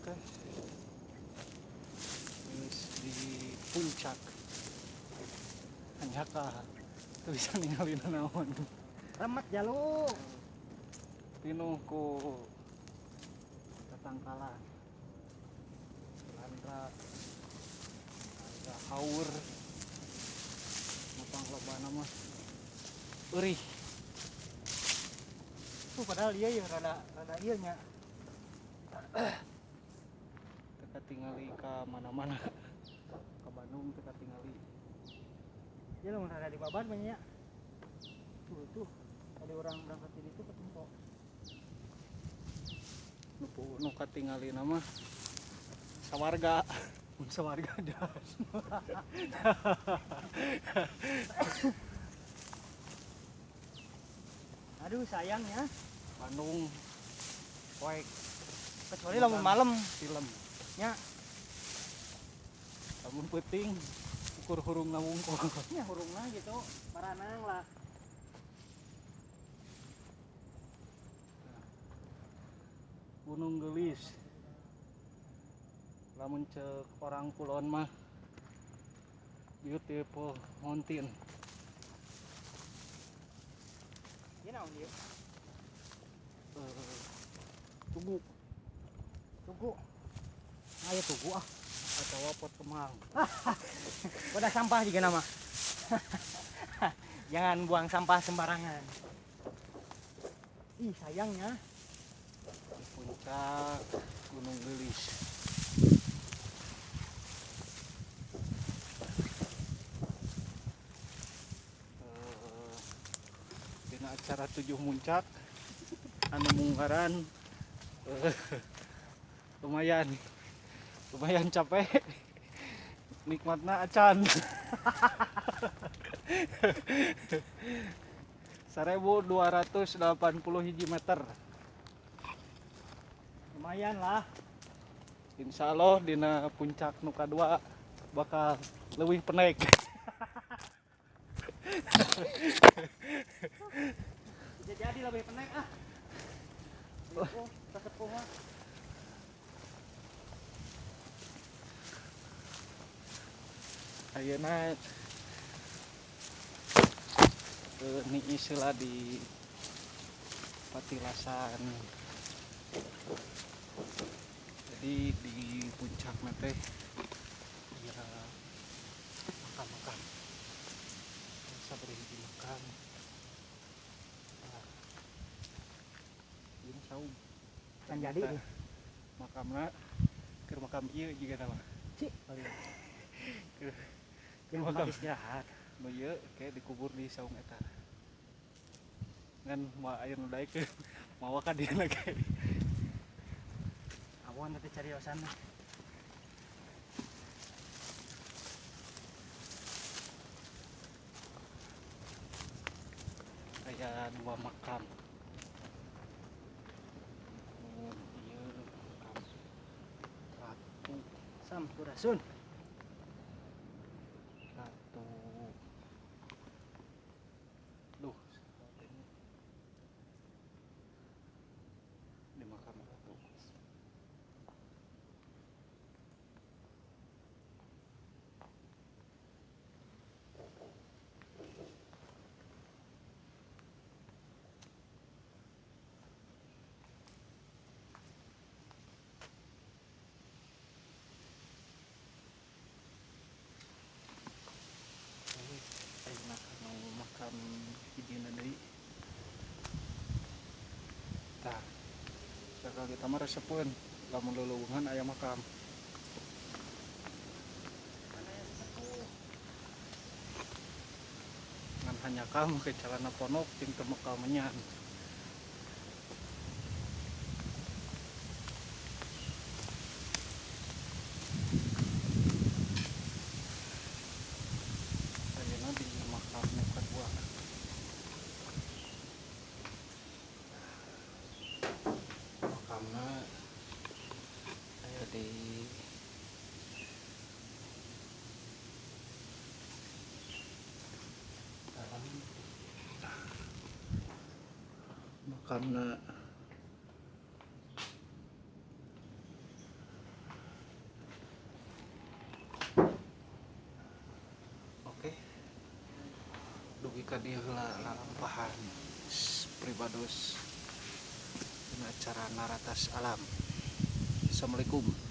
Oke, di puncak hanya kah tuh bisa ninggalin naon remet jaluk pinuh ku tatangkalan landra ada haur mapang loba nama eurih tuh padahal iya ya rada iya nya teka tingali ka mana-mana ke Bandung teka tingali ya lamun rada di baban banyak tuh tadi orang berangkat ini tuh ketemu nu katingali nama sawarga mun sawarga das aduh sayang ya Bandung poek kecuali lamun malam film nya lamun peuting ukur hurung wungkul nya hurungna gitu paranang lah Gunung Gelis lamun cek orang kulon mah beautiful mountain ieu naon ieu tugu ayo tugu ah atau pot kemang udah sampah juga nama jangan buang sampah sembarangan ih sayangnya di puncak Gunung Gelis. Dina acara 7 muncak anu munggaran lumayan capek nikmatna acan 1280 meter lumayan lah Insya Allah dina puncak nu kadua bakal leuwih penek jadi lebih penek ah kesepuh mah ayeuna ni istilah di Patilasan jadi di puncak teh ya makan bisa berhenti makan ini saum kan jadi nih makamna keur makam ieu juga nama cik keur makam istirahat nu ieu kayak dikubur di saung eta ngan mau air nu daekeun mawa ka dieu ge awan nanti cari osan aya 2 makam ieu makam Ratu Sampurasun duh di makam Ratu ayeuna anu makam hijina deui tah sakal kita mah resepeun lamun leuleungan aya makam ngan hanya kamu ke calana ponok ting teu mekal menyan ayeuna di makam nu kadua makamna aya di dalam makamna kadihela lalampahan pribados dina acara Naratas Alam. Assalamualaikum.